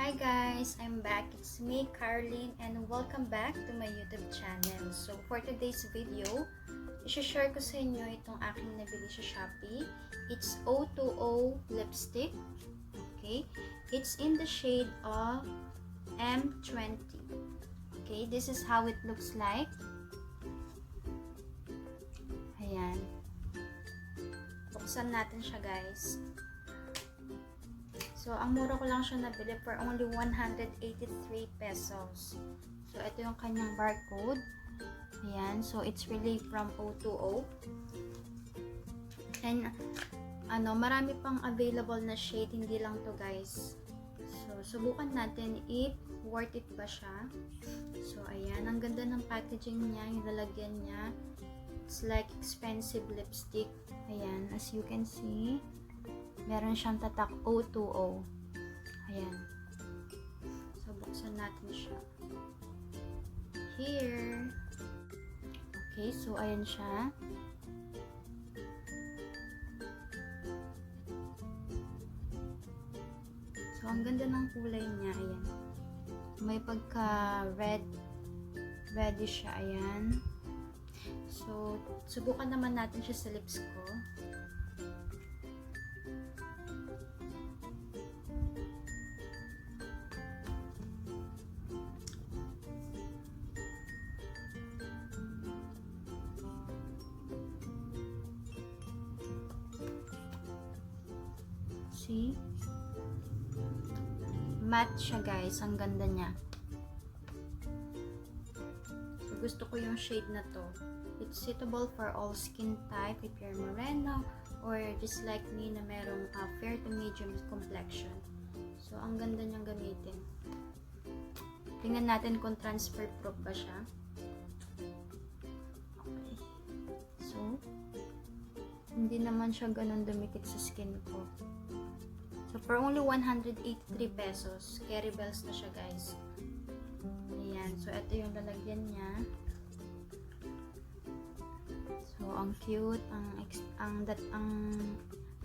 Hi guys! I'm back. It's me, Caroline, and welcome back to my YouTube channel. So, for today's video, i-share ko sa inyo itong aking nabili sa Shopee. It's O2O lipstick. Okay? It's in the shade of M20. Okay? This is how it looks like. Ayan. Buksan natin siya, guys. So, ang mura ko lang siya nabili for only 183 pesos. So, ito yung kanyang barcode. Ayan. So, it's really from O2O. And, marami pang available na shade. Hindi lang to guys. So, subukan natin if worth it ba siya. So, ayan. Ang ganda ng packaging niya. Yung lalagyan niya. It's like expensive lipstick. Ayan. As you can see, meron siyang tatak O2O. Ayan. So, buksan natin siya. Here. Okay, so ayan siya. So, ang ganda ng kulay niya. Ayan. May pagka-red. Reddish siya. Ayan. So, subukan naman natin siya sa lips ko. See? Matte siya guys. Ang ganda niya. So, gusto ko yung shade na to. It's suitable for all skin type if you're moreno or just like me na merong fair to medium complexion. So, ang ganda niyang gamitin. Tingnan natin kung transfer proof ba siya. Okay. So, hindi naman siya ganun dumikit sa skin ko. So, for only 183 pesos, carry bells na siya, guys. Ayan. So, ito yung lalagyan niya. So, ang cute. Ang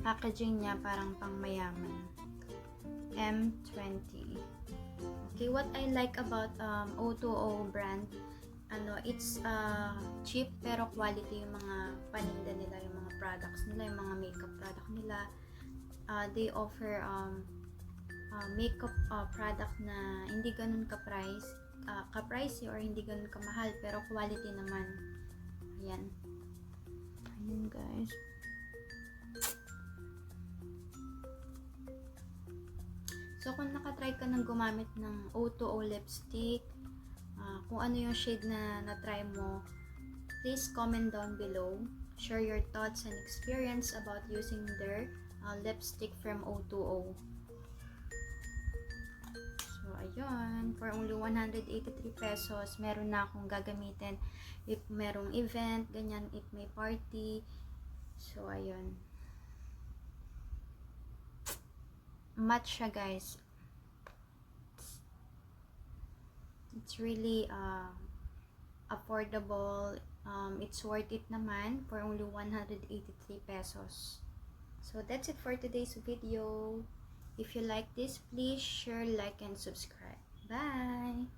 packaging niya parang pang mayaman. M20. Okay, what I like about O2O brand, it's cheap pero quality yung mga paninda nila, yung mga products nila, yung mga makeup product nila. They offer makeup product na hindi ganun ka-pricey or hindi ganun kamahal pero quality naman. Ayan. Ayan guys. So kung nakatry ka ng gumamit ng O2O lipstick, kung ano yung shade na na-try mo, please comment down below. Share your thoughts and experience about using their lipstick from O2O. So, ayun. For only 183 pesos, meron na akong gagamitin if merong event, ganyan, if may party. So, ayun. Matte siya, guys. It's really affordable. It's worth it naman for only 183 pesos. So that's it for today's video. If you like this, please share, like, and subscribe. Bye!